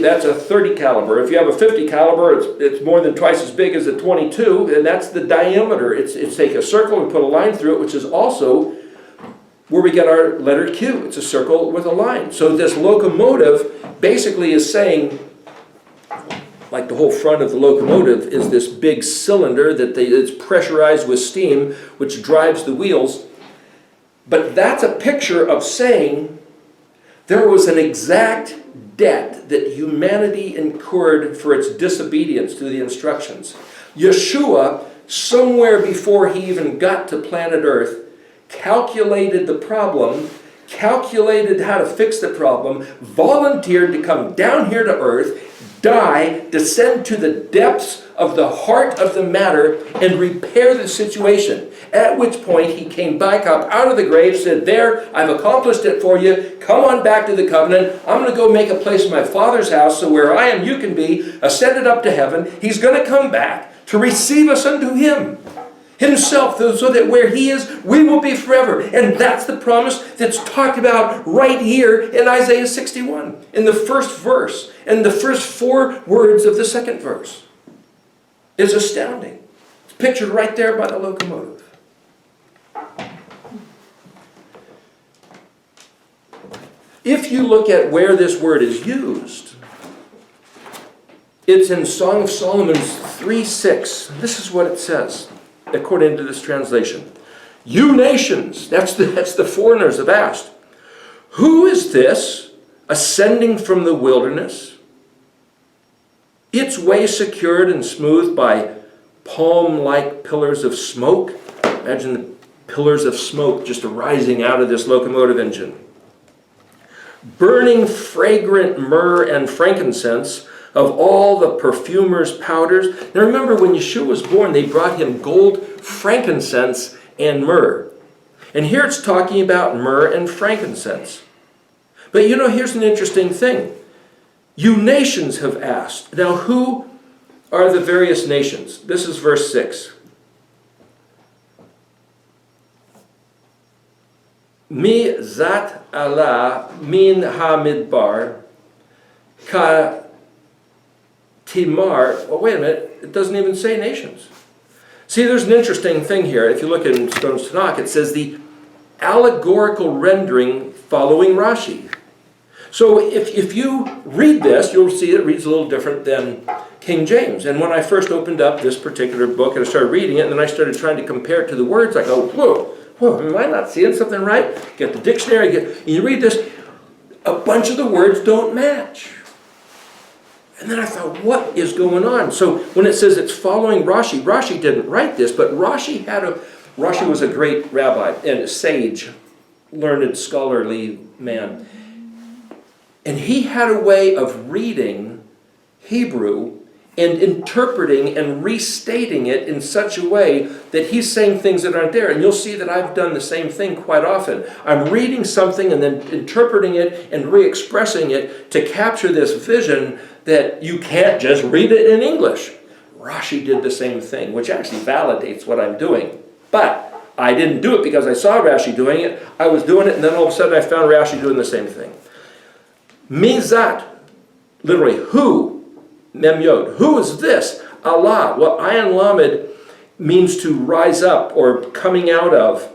that's a 30 caliber. If you have a 50 caliber, it's more than twice as big as a 22, and that's the diameter. It's take a circle and put a line through it, which is also where we get our letter Q. It's a circle with a line. So this locomotive basically is saying, like the whole front of the locomotive is this big cylinder it's pressurized with steam, which drives the wheels. But that's a picture of saying there was an exact debt that humanity incurred for its disobedience to the instructions. Yeshua, somewhere before he even got to planet Earth, calculated the problem, calculated how to fix the problem, volunteered to come down here to earth, die, descend to the depths of the heart of the matter, and repair the situation. At which point he came back up out of the grave, said, there, I've accomplished it for you, come on back to the covenant, I'm going to go make a place in my Father's house, so where I am you can be, ascended up to heaven. He's going to come back to receive us unto him. Himself, so that where he is, we will be forever. And that's the promise that's talked about right here in Isaiah 61, in the first verse, and the first 4 words of the second verse. It's astounding. It's pictured right there by the locomotive. If you look at where this word is used, it's in Song of Solomon 3:6. This is what it says, according to this translation. You nations, that's the foreigners have asked, who is this ascending from the wilderness? Its way secured and smoothed by palm-like pillars of smoke. Imagine the pillars of smoke just arising out of this locomotive engine. Burning fragrant myrrh and frankincense of all the perfumer's powders. Now remember, when Yeshua was born, they brought him gold, frankincense, and myrrh. And here it's talking about myrrh and frankincense. But you know, here's an interesting thing. You nations have asked. Now, who are the various nations? This is verse 6. Mi zat Allah min ha-midbar ka timar. Oh, wait a minute. It doesn't even say nations. See, there's an interesting thing here. If you look in Stone's Tanakh, it says the allegorical rendering following Rashi. So if you read this, you'll see it reads a little different than King James. And when I first opened up this particular book and I started reading it, and then I started trying to compare it to the words, I go, whoa, am I not seeing something right? Get the dictionary, and you read this, a bunch of the words don't match. And then I thought, what is going on? So when it says it's following Rashi, Rashi didn't write this, but Rashi was a great rabbi and a sage, learned, scholarly man. And he had a way of reading Hebrew and interpreting and restating it in such a way that he's saying things that aren't there. And you'll see that I've done the same thing quite often. I'm reading something and then interpreting it and re-expressing it to capture this vision that you can't just read it in English. Rashi did the same thing, which actually validates what I'm doing. But I didn't do it because I saw Rashi doing it. I was doing it, and then all of a sudden I found Rashi doing the same thing. Mizat, literally, who? Mem Yod. Who is this? Allah. Well, Ayin Lamed means to rise up or coming out of.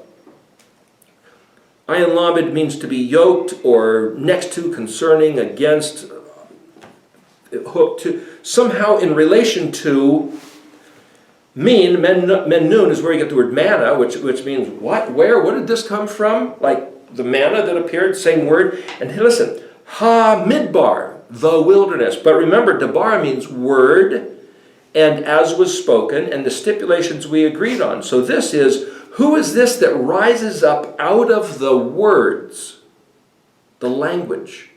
Ayin Lamed means to be yoked or next to, concerning, against, hooked to, somehow in relation to. Men Nun is where you get the word manna, which means what, where, what did this come from? Like the manna that appeared, same word. And listen, Ha Midbar, the wilderness. But remember, Dabar means word, and as was spoken, and the stipulations we agreed on. So this is, who is this that rises up out of the words, the language?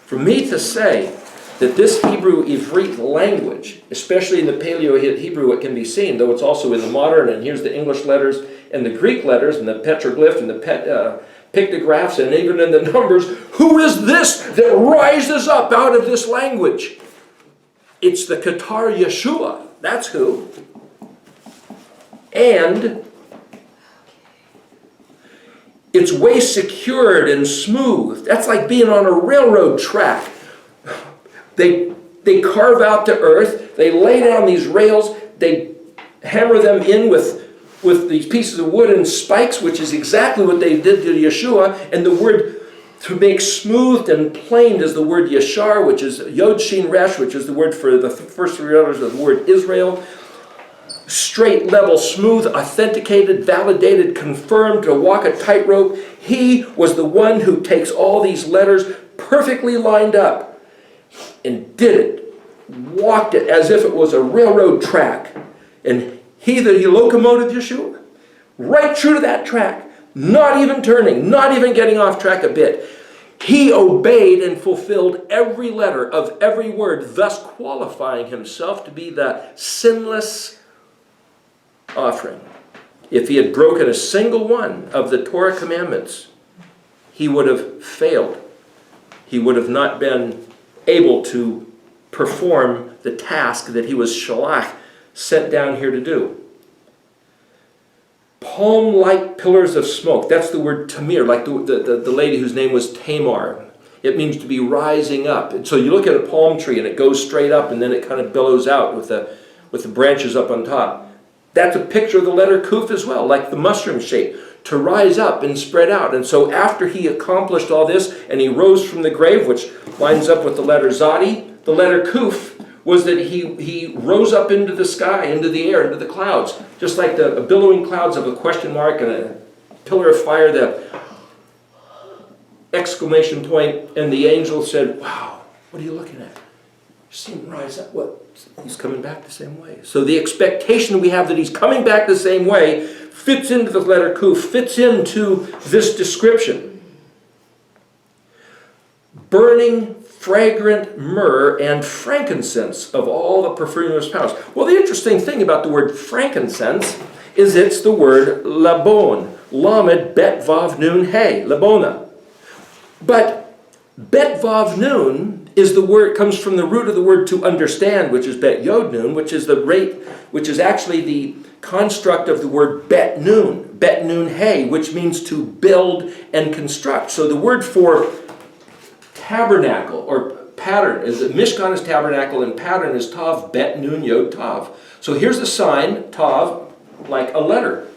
For me to say that this Hebrew Ivrit language, especially in the Paleo-Hebrew, it can be seen, though it's also in the modern, and here's the English letters and the Greek letters and the petroglyph and the pictographs and even in the numbers. Who is this that rises up out of this language? It's the Qatar Yeshua. That's who. And it's way secured and smooth. That's like being on a railroad track. They carve out the earth, they lay down these rails, they hammer them in with these pieces of wood and spikes, which is exactly what they did to Yeshua. And the word to make smoothed and planed is the word Yashar, which is Yod Shin Resh, which is the word for the first three letters of the word Israel. Straight, level, smooth, authenticated, validated, confirmed, to walk a tightrope. He was the one who takes all these letters perfectly lined up and did it, walked it as if it was a railroad track. And he locomoted Yeshua right true to that track, not even turning, not even getting off track a bit. He obeyed and fulfilled every letter of every word, thus qualifying himself to be the sinless offering. If he had broken a single one of the Torah commandments, he would have failed. He would have not been able to perform the task that he was shalach, sent down here to do. Palm-like pillars of smoke. That's the word tamir, like the lady whose name was Tamar. It means to be rising up. And so you look at a palm tree and it goes straight up and then it kind of billows out with the branches up on top. That's a picture of the letter Kuf as well, like the mushroom shape, to rise up and spread out. And so after he accomplished all this and he rose from the grave, which lines up with the letter Zadi, the letter Kuf was that he rose up into the sky, into the air, into the clouds, just like the billowing clouds of a question mark and a pillar of fire, the exclamation point, and the angel said, wow, what are you looking at? You see him rise up. What? He's coming back the same way. So the expectation we have that he's coming back the same way fits into the letter Kuf, fits into this description. Burning, fragrant myrrh and frankincense of all the perfumers' powers. Well, the interesting thing about the word frankincense is it's the word labon. Lamed bet vav nun hey, labona. But bet vav nun is the word, comes from the root of the word to understand, which is bet yod nun, which is actually the construct of the word bet nun hey, which means to build and construct. So the word for tabernacle or pattern is that Mishkan is tabernacle and pattern is tav, bet nun yod tav. So here's the sign, tav, like a letter.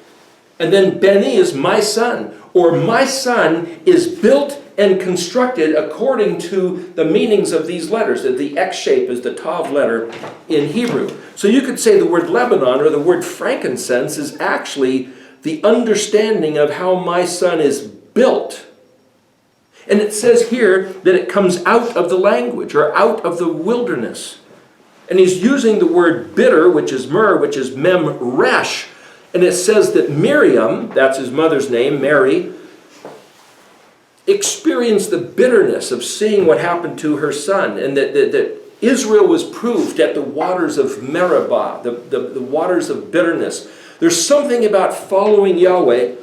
And then Beni is my son, or my son is built and constructed according to the meanings of these letters. The X shape is the tav letter in Hebrew. So you could say the word Lebanon or the word frankincense is actually the understanding of how my son is built. And it says here that it comes out of the language or out of the wilderness. And he's using the word bitter, which is myrrh, which is mem resh. And it says that Miriam, that's his mother's name, Mary, experienced the bitterness of seeing what happened to her son. And that Israel was proved at the waters of Meribah, the waters of bitterness. There's something about following Yahweh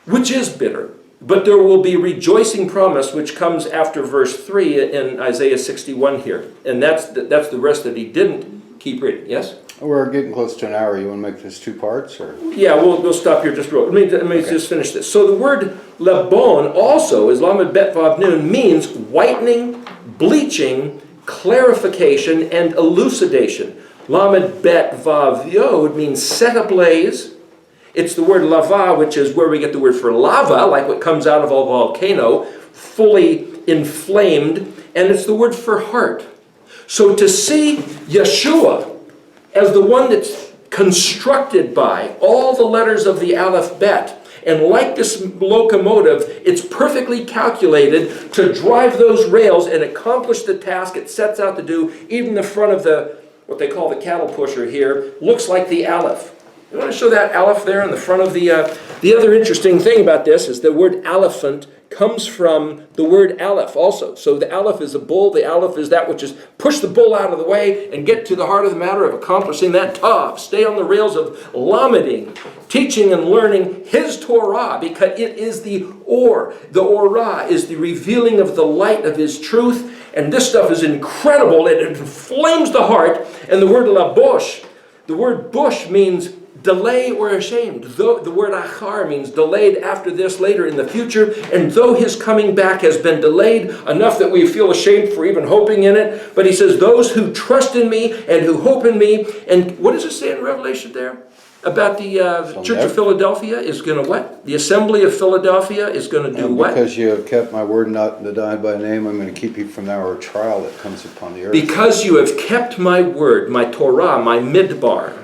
which is bitter. But there will be rejoicing promise, which comes after verse 3 in Isaiah 61 here. And that's the rest that he didn't keep reading. Yes? We're getting close to an hour. You want to make this 2 parts? Or? Yeah, we'll stop here just real. Let me just finish this. So the word labon also, is lamed bet vav nun, means whitening, bleaching, clarification, and elucidation. Lamed bet vav yod means set ablaze. It's the word lava, which is where we get the word for lava, like what comes out of a volcano, fully inflamed, and it's the word for heart. So to see Yeshua as the one that's constructed by all the letters of the Aleph Bet, and like this locomotive, it's perfectly calculated to drive those rails and accomplish the task it sets out to do. Even the front of what they call the cattle pusher here, looks like the Aleph. You want to show that Aleph there in the front of the other interesting thing about this is the word elephant comes from the word Aleph also. So the Aleph is a bull. The Aleph is that which is push the bull out of the way and get to the heart of the matter of accomplishing that Tav. Stay on the rails of lameding, teaching and learning his Torah, because it is the Or. The Orah is the revealing of the light of his truth. And this stuff is incredible. It inflames the heart. And the word labosh, the word bush means delay or ashamed. The word achar means delayed after this, later in the future. And though his coming back has been delayed enough that we feel ashamed for even hoping in it, but he says, those who trust in me and who hope in me. And what does it say in Revelation there? About the Church of Philadelphia is going to what? The Assembly of Philadelphia is going to do what? Because you have kept my word not denied by name, I'm going to keep you from the hour of trial that comes upon the earth. Because you have kept my word, my Torah, my midbar,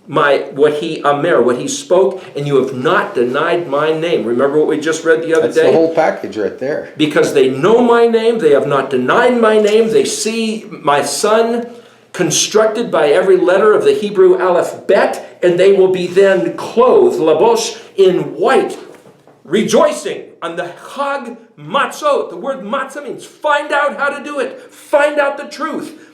what he spoke, and you have not denied my name. Remember what we just read the other day? That's the whole package right there. Because they know my name, they have not denied my name, they see my son constructed by every letter of the Hebrew Aleph Bet, and they will be then clothed, labosh, in white, rejoicing on the Chag Matzot. The word matzah means find out how to do it, find out the truth.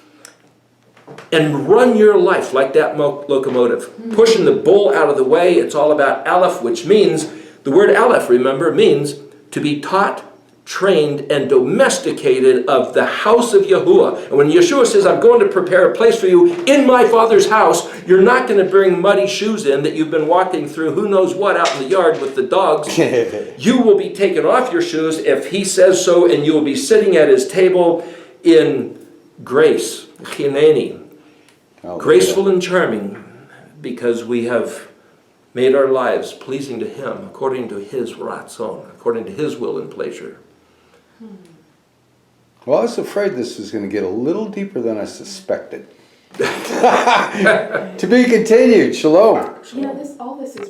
And run your life like that locomotive, pushing the bull out of the way. It's all about Aleph, which means, the word Aleph, remember, means to be taught, trained, and domesticated of the house of Yahuwah. And when Yeshua says, I'm going to prepare a place for you in my Father's house, you're not going to bring muddy shoes in that you've been walking through who knows what out in the yard with the dogs. You will be taking off your shoes if he says so, and you will be sitting at his table in grace, chineni, graceful and charming, because we have made our lives pleasing to him according to his ratzon, according to his will and pleasure. Well, I was afraid this was going to get a little deeper than I suspected. To be continued. Shalom. You know, all this is